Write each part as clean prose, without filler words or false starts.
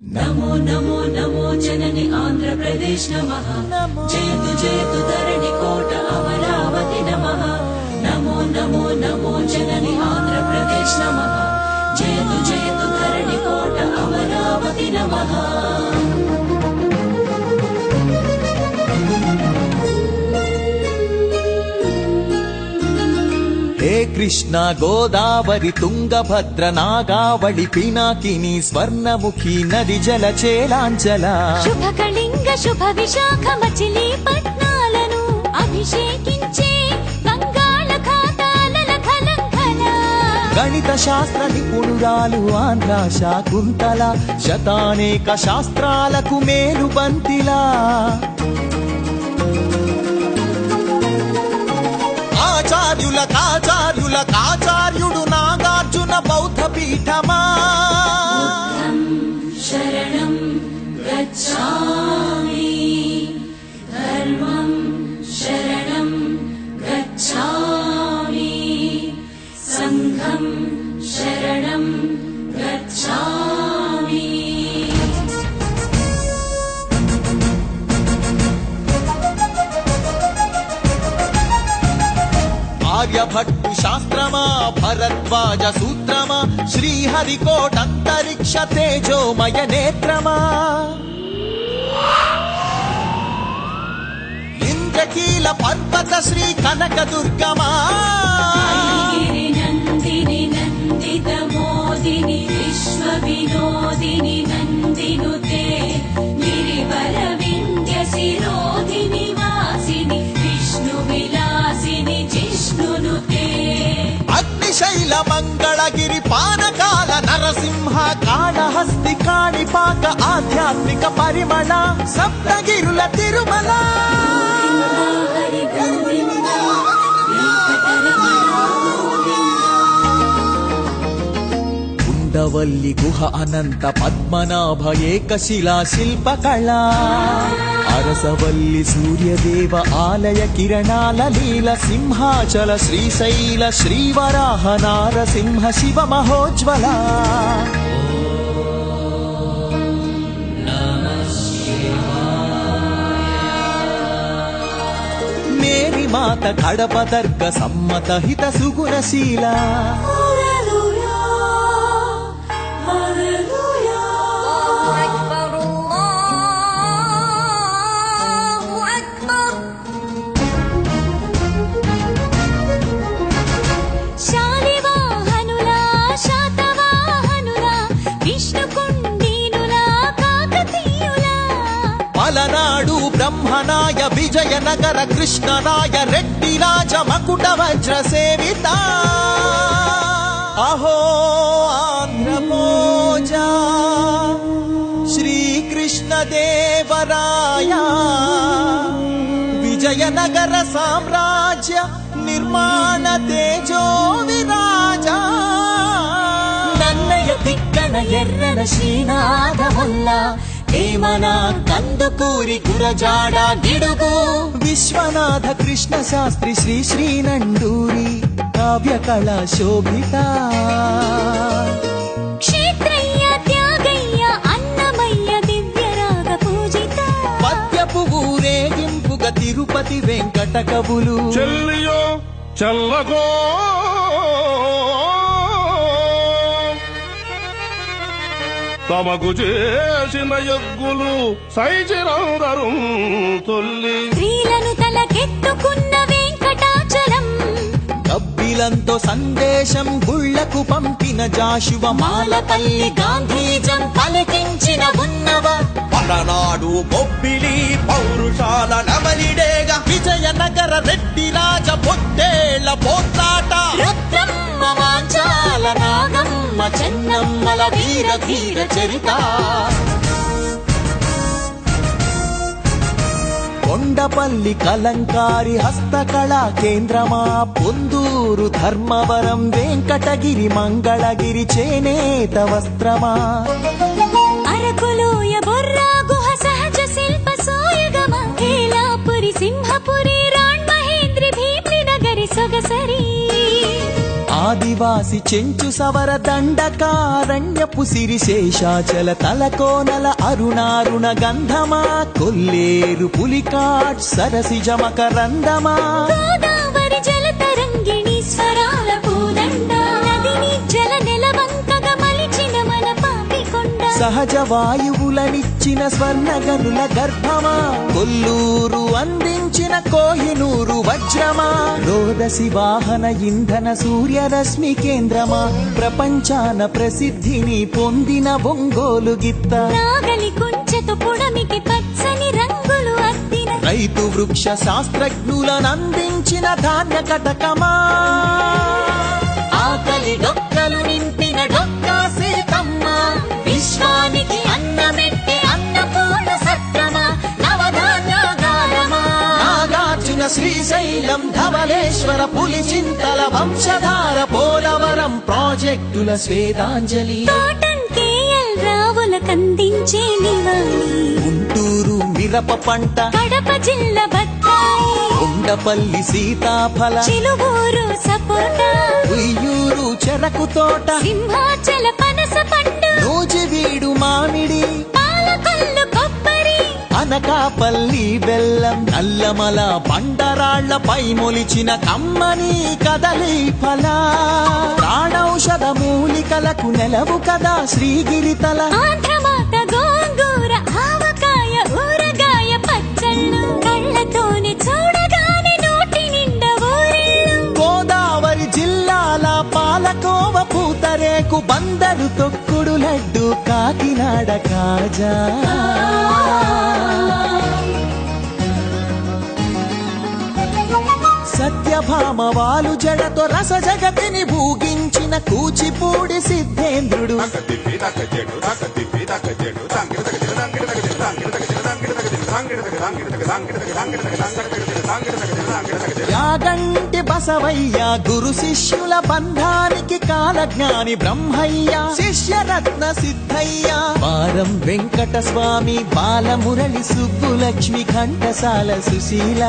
नमो नमो नमो जननि आंध्र प्रदेश नमः जयतु जयतु धरणि कोट अमरावती नमः नमो नमो नमो जननि आंध्र प्रदेश नमः जयतु जयतु धरणि कोट अमरावती नमः। हे कृष्ण गोदावरी तुंगभद्र नागावळि पिनाकिनी स्वर्णमुखी नदी जलचेलांचला शुभकलिंग शुभ विशाख मचिलीपट्नाలను అభిషేకించే బంగాళాఖాతాల కలంకల గణిత శాస్త్ర నిపుణురాలు ఆంధ్ర శాకుంతల శతానేక శాస్త్రాలకు మేలుబంతిలా ఆచార్యుడు నాగార్జున బౌద్ధ పీఠమా शरणं गच्छामि धर्मं शरणं गच्छामि संघं शरणं गच्छामि। आर्यभट्टु शास्त्रमा भरद्वाज सूत्रमा श्रीहरिकोटंतरिक्ष तेजोमय नेत्रमा इंद्रकील पर्वत श्री कनकदुर्गमा नंदिनी नंदित मोदिनी विश्व विनोदिनी नंदिनुते गिरिवर विंध्य शिरोधिनी वासिनी विष्णु विलासिनी जिष्णुनुते अग्निशैल मंगलगिरि पानकाल नरसिंह काళहस्ति काणिपाक आध्यात्मिक परिमळ सप्तगिरुल तिरुमल हरि गोविंद ఉండవల్లి గుహ అనంత పద్మనాభ ఏకశిలా శిల్పకళా అరసవల్లి సూర్యదేవ ఆలయ కిరణాల లీల సింహాచల శ్రీశైల శ్రీవరాహ నారసింహ శివ మహోజ్వల మేరీ మాత కడప దర్గ సమ్మత హిత సుగుణశీల పలనాడు బ్రహ్మనాయ విజయనగర కృష్ణరాయ రెడ్డి రాజ మకుట వజ్ర సేవిత అహో ఆంధ్రమోజ శ్రీకృష్ణ దేవరాయ విజయనగర సామ్రాజ్య నిర్మాణ తేజో విరాజ నన్నయ తిక్కన ఎర్రన శ్రీనాథమల్ల ఏమన కందుకూరి గురజాడ గిడుగు విశ్వనాథ కృష్ణ శాస్త్రి శ్రీ శ్రీనండూరి కావ్య కళా శోభిత క్షేత్రయ్య త్యాగయ్య అన్నమయ్య దివ్యరాగ పూజిత పద్యపు ఊరేగింపుగా తిరుపతి వెంకట కవులు చెల్లియో చల్లగో తమకు చేసిన యజ్ఞులు సైచిరందరు తొల్లి స్త్రీలను తలకెత్తుకున్న వెంకటాచలం కబ్బిలంతో సందేశం గుళ్లకు పంపిన జాషువ మాలపల్లి గాంధీజం పలికించిన ఉన్నవ పలనాడు బొబ్బిలి పౌరుషాల నవలిడేగా విజయనగర రెడ్డి రాజ పొత్తేళ్ల పోట్లాట రుద్రమ్మ మాంచాల నాగమ్మ చెన్నమ్మల వీర ధీర చరిత కొండపల్లి కలంకారి హస్తకళా కేంద్రమా పొందూరు ధర్మవరం వెంకటగిరి మంగళగిరి చేనేత వస్త్రమా అరకులోయ బొర్రా గుహ సహజ శిల్ప సోయగమ హేలాపురి సింహపురి రాణ్ మహేంద్రి భీమ్ని నగరి సొగసరి ఆది నివాసి చెంచు సవర దండకారణ్యపు సిరిశేషాచల తలకోనల అరుణారుణ గంధమా కొల్లేరు పులికాట్ సరసిజ మకరందమా గోదావరి జల తరంగిణి స్వరాల పూదండ నదిని జల నెలవంకగా మలిచిన మన పాపికొండ సహజ వాయువులనిచ్చిన స్వర్ణగనుల గర్భమా కొల్లూరు అందించిన కోహినూరు వజ్రమా రోదసి వాహన ఇంధన సూర్యరశ్మి కేంద్రమా ప్రపంచాన ప్రసిద్ధిని పొందిన ఒంగోలు గిత్త నాగలి కుంచెతో పుడమికి పచ్చని రంగులు అద్దిన రైతు వృక్ష శాస్త్రజ్ఞులనందించిన ధాన్య కటకమా ఆకలి డొక్కలు నింపిన డొక్కా సీతమ్మ విశ్వానికి అన్నమెట్టే అన్నపూర్ణ సత్రమా నవధాన్యాగారమా నాగార్జున శ్రీశైలం ధవళేశ్వర పులిచింతల వంశధార పోలవరం ప్రాజెక్టుల స్వేదాంజలి తోటం కేఎల్ రావులకందించే నివాళి గుంటూరు మిరప పంట కడప జిల్లా బత్తాయి ఉండపల్లి సీతాఫల చిలుగూరు సపోటా ఉయ్యూరు చెరకు తోట సింహాచల పనస పండు నూజివీడు మామిడి పాలకొల్లు కొబ్బరి అనకాపల్లి బెల్లం నల్లమల బండరాళ్లపై మొలిచిన కమ్మని కదలి ఫల ప్రాణౌషధ మూలికలకు నెలవు కదా శ్రీగిరితల ఆంధ్రమాత గోంగూర ఆవకాయ ఊరగాయ పచ్చళ్ళు కళ్ళతోనే చూడగానే నోటి నిండా ఊరిళ్ళు గోదావరి జిల్లాల పాలకోవ పూతరేకు బందరు తొక్కుడు లడ్డు కాకినాడ కాజా సత్యభామ వాలు జడతో రస జగతిని భూగించిన కూచిపూడి సిద్ధేంద్రుడు యాగంటి బసవయ్య గురు శిష్యుల బంధానికి కాలజ్ఞాని బ్రహ్మయ్య శిష్యరత్న సిద్ధయ్య వారం వెంకట స్వామి బాలమురళి సుబ్బులక్ష్మి ఘంటసాల సుశీల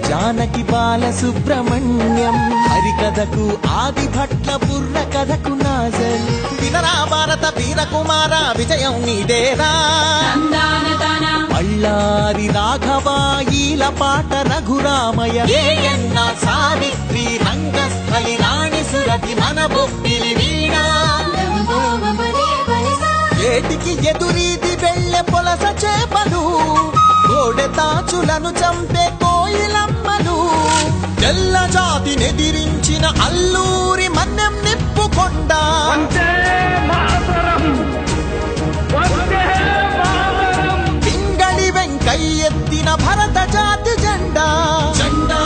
జానకి బాల సుబ్రహ్మణ్యం హరికథకు ఆది భట్ల బుర్ర కథకు నాజల్ వినరా భారత వీరకుమార విజయం నీదేరా అల్లారి రాఘవాయిల పాట రఘురామయ ఏయన్న సావిత్రి రంగస్థలి రాణి సురతి మన బొప్పిలి వీణా ఏటికి ఎదురీది వెళ్ళె పొలస చేపలు కోడె తాచులను చంపే కోయిలమ్మలు తెల్ల జాతి నెదిరించిన అల్లూరి మన్నెం నిప్పుకొండ పింగళి వెంకయ్యెత్తిన భరత జాతి జెండా జెండా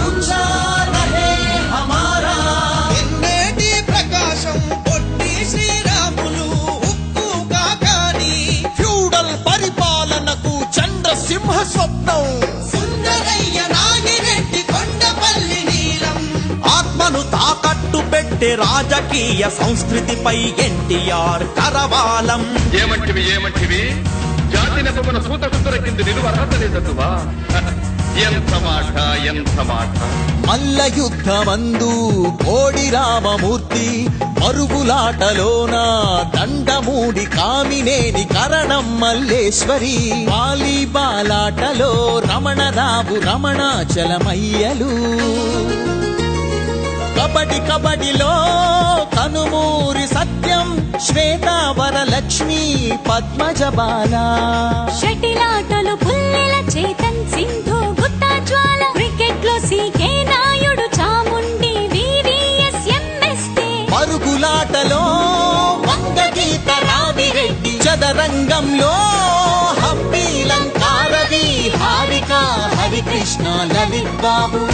ఊంచా రహే హమారా ఎన్నేటి ప్రకాశం పొట్టి శ్రీరాములు ఉక్కు కాకాని ఫ్యూడల్ పరిపాలనకు చంద్ర సింహ స్వప్నం సుందరయ్య నాగిరెడ్డి కొండపల్లి నీలం ఆత్మను తాకట్టు పెట్టే రాజకీయ సంస్కృతిపై ఎన్టీఆర్ కరవాలం ఏమంటివి జాతి నెపమున సూత సుందర కింద నిలువ అర్హత లేదదువా ఎంత మాట మల్ల యుద్ధమందు కోడి రామమూర్తి మరుగులాటలోన దండమూడి కామినేని కరణం మల్లేశ్వరి వాలీబాలాటలో రమణరావు రమణాచలమయ్యలు కబడిలో కనుమూరి సత్యం శ్వేతావరలక్ష్మి పద్మజబాల షటిలాటలు పుల్లెల చేతన్ సింధు గుత్తా జ్వాల క్రికెట్ లో CK Naidu Chamundi VVS MSK పరుగులాటలో వంగగీత రామిరెడ్డి చదరంగంలో హంపి లంకారవి హారిక హరికృష్ణ లలిత్ బాబు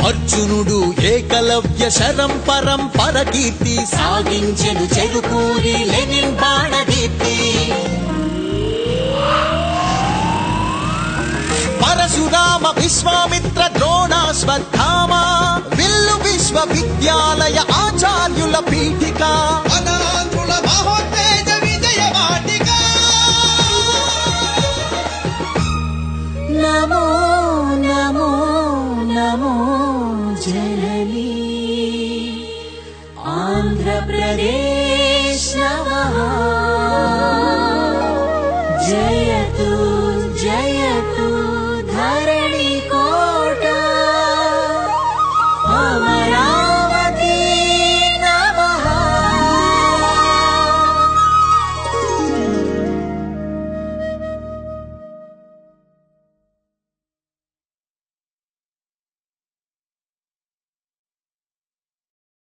అర్జునుడు ఏకలవ్య శరం పరంపర కీర్తి సాగించెను చెరుకూరి లెనిన్ బాణదీప్తి పరశురామ విశ్వామిత్ర ద్రోణాశ్వత్థామ విల్లు విశ్వవిద్యాలయ ఆచార్యుల పీఠిక